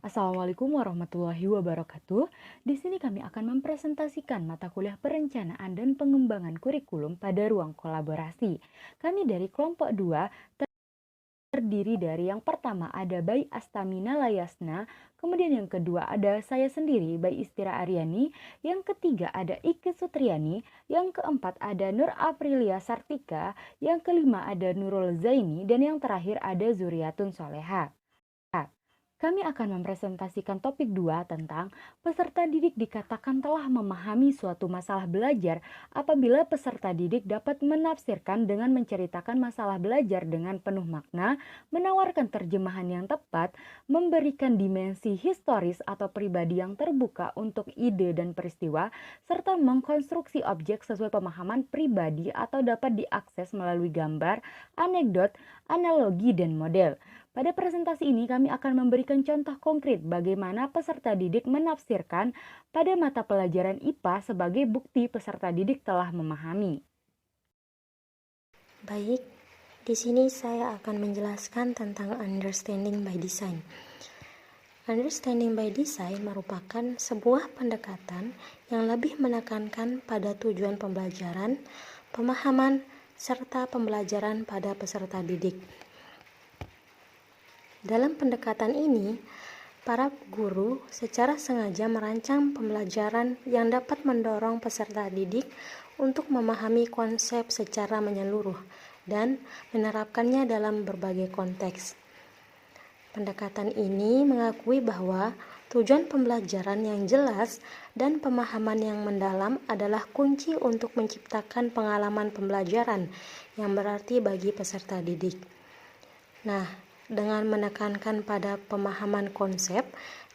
Assalamualaikum warahmatullahi wabarakatuh. Di sini kami akan mempresentasikan mata kuliah perencanaan dan pengembangan kurikulum pada ruang kolaborasi. Kami dari kelompok 2 terdiri dari yang pertama ada Bai Astamina Layasna, kemudian yang kedua ada saya sendiri Bai Istira Aryani, yang ketiga ada Iki Sutriani, yang keempat ada Nur Aprilia Sartika, yang kelima ada Nurul Zaini, dan yang terakhir ada Zuriatun Soleha. Kami akan mempresentasikan topik 2 tentang peserta didik dikatakan telah memahami suatu masalah belajar apabila peserta didik dapat menafsirkan dengan menceritakan masalah belajar dengan penuh makna, menawarkan terjemahan yang tepat, memberikan dimensi historis atau pribadi yang terbuka untuk ide dan peristiwa, serta mengkonstruksi objek sesuai pemahaman pribadi atau dapat diakses melalui gambar, anekdot, analogi, dan model. Pada presentasi ini kami akan memberikan contoh konkret bagaimana peserta didik menafsirkan pada mata pelajaran IPA sebagai bukti peserta didik telah memahami. Baik, di sini saya akan menjelaskan tentang understanding by design. Understanding by design merupakan sebuah pendekatan yang lebih menekankan pada tujuan pembelajaran, pemahaman, serta pembelajaran pada peserta didik. Dalam pendekatan ini, para guru secara sengaja merancang pembelajaran yang dapat mendorong peserta didik untuk memahami konsep secara menyeluruh dan menerapkannya dalam berbagai konteks. Pendekatan ini mengakui bahwa tujuan pembelajaran yang jelas dan pemahaman yang mendalam adalah kunci untuk menciptakan pengalaman pembelajaran yang berarti bagi peserta didik. Nah, dengan menekankan pada pemahaman konsep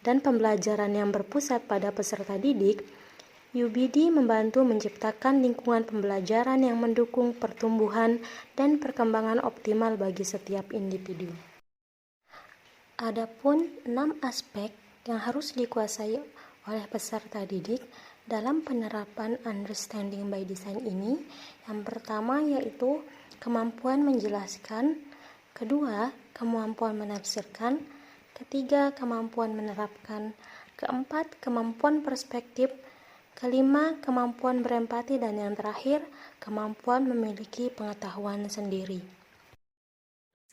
dan pembelajaran yang berpusat pada peserta didik, UBD membantu menciptakan lingkungan pembelajaran yang mendukung pertumbuhan dan perkembangan optimal bagi setiap individu. Adapun 6 aspek yang harus dikuasai oleh peserta didik dalam penerapan understanding by design ini. Yang pertama yaitu kemampuan menjelaskan, kedua, kemampuan menafsirkan, ketiga, kemampuan menerapkan, keempat, kemampuan perspektif, kelima, kemampuan berempati, dan yang terakhir, kemampuan memiliki pengetahuan sendiri.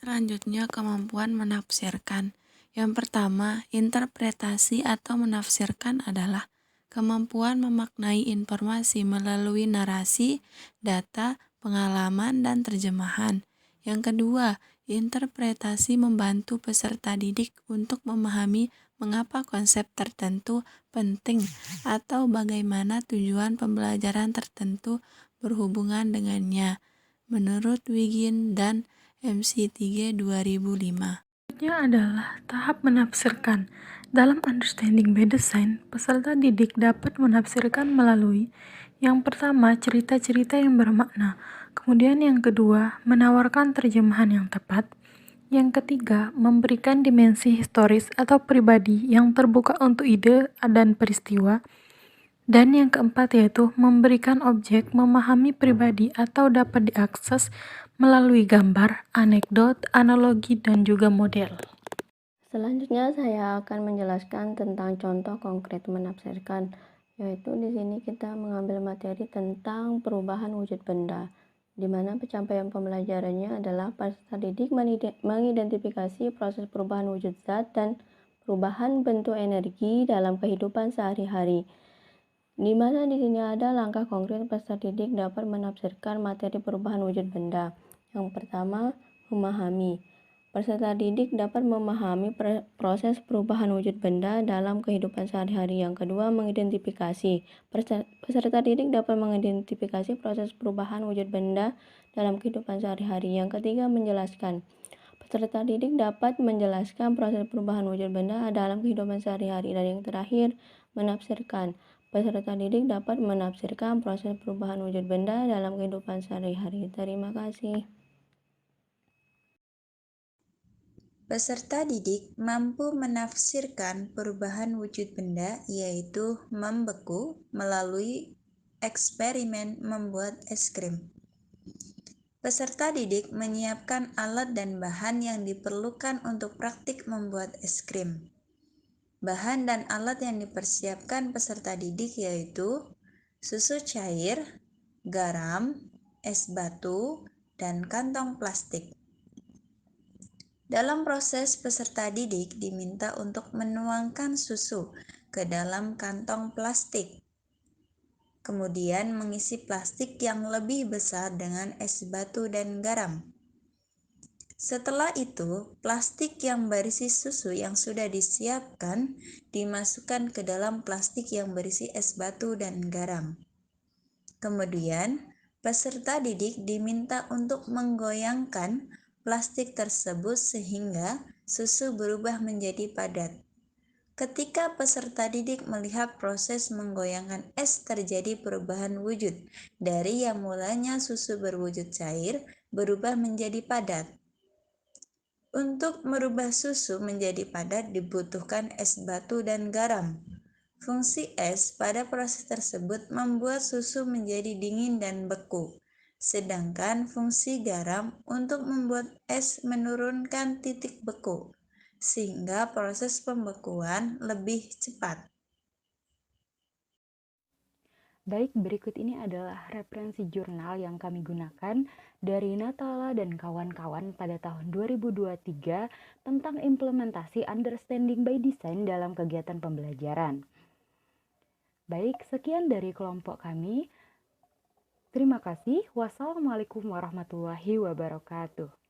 Selanjutnya, kemampuan menafsirkan. Yang pertama, interpretasi atau menafsirkan adalah kemampuan memaknai informasi melalui narasi, data, pengalaman, dan terjemahan. Yang kedua, interpretasi membantu peserta didik untuk memahami mengapa konsep tertentu penting atau bagaimana tujuan pembelajaran tertentu berhubungan dengannya. Menurut Wigin dan MC3 2005. Berikutnya adalah tahap menafsirkan. Dalam understanding by design, peserta didik dapat menafsirkan melalui yang pertama, cerita-cerita yang bermakna. Kemudian yang kedua, menawarkan terjemahan yang tepat. Yang ketiga, memberikan dimensi historis atau pribadi yang terbuka untuk ide dan peristiwa. Dan yang keempat yaitu memberikan objek memahami pribadi atau dapat diakses melalui gambar, anekdot, analogi, dan juga model. Selanjutnya saya akan menjelaskan tentang contoh konkret menafsirkan, yaitu di sini kita mengambil materi tentang perubahan wujud benda, di mana pencapaian pembelajarannya adalah peserta didik mengidentifikasi proses perubahan wujud zat dan perubahan bentuk energi dalam kehidupan sehari-hari. Di mana di sini ada langkah konkret peserta didik dapat menafsirkan materi perubahan wujud benda. Yang pertama, memahami. Peserta didik dapat memahami proses perubahan wujud benda dalam kehidupan sehari-hari. Yang kedua, mengidentifikasi. Peserta didik dapat mengidentifikasi proses perubahan wujud benda dalam kehidupan sehari-hari. Yang ketiga, menjelaskan. Peserta didik dapat menjelaskan proses perubahan wujud benda dalam kehidupan sehari-hari. Dan yang terakhir, menafsirkan. Peserta didik dapat menafsirkan proses perubahan wujud benda dalam kehidupan sehari-hari. Terima kasih. Peserta didik mampu menafsirkan perubahan wujud benda, yaitu membeku, melalui eksperimen membuat es krim. Peserta didik menyiapkan alat dan bahan yang diperlukan untuk praktik membuat es krim. Bahan dan alat yang dipersiapkan peserta didik yaitu susu cair, garam, es batu, dan kantong plastik. Dalam proses, peserta didik diminta untuk menuangkan susu ke dalam kantong plastik, kemudian mengisi plastik yang lebih besar dengan es batu dan garam. Setelah itu, plastik yang berisi susu yang sudah disiapkan dimasukkan ke dalam plastik yang berisi es batu dan garam. Kemudian, peserta didik diminta untuk menggoyangkan plastik tersebut sehingga susu berubah menjadi padat. Ketika peserta didik melihat proses menggoyangkan es terjadi perubahan wujud dari yang mulanya susu berwujud cair berubah menjadi padat. Untuk merubah susu menjadi padat dibutuhkan es batu dan garam. Fungsi es pada proses tersebut membuat susu menjadi dingin dan beku, sedangkan fungsi garam untuk membuat es menurunkan titik beku, sehingga proses pembekuan lebih cepat. Baik, berikut ini adalah referensi jurnal yang kami gunakan dari Natala dan kawan-kawan pada tahun 2023 tentang implementasi Understanding by Design dalam kegiatan pembelajaran. Baik, sekian dari kelompok kami. Terima kasih. Wassalamualaikum warahmatullahi wabarakatuh.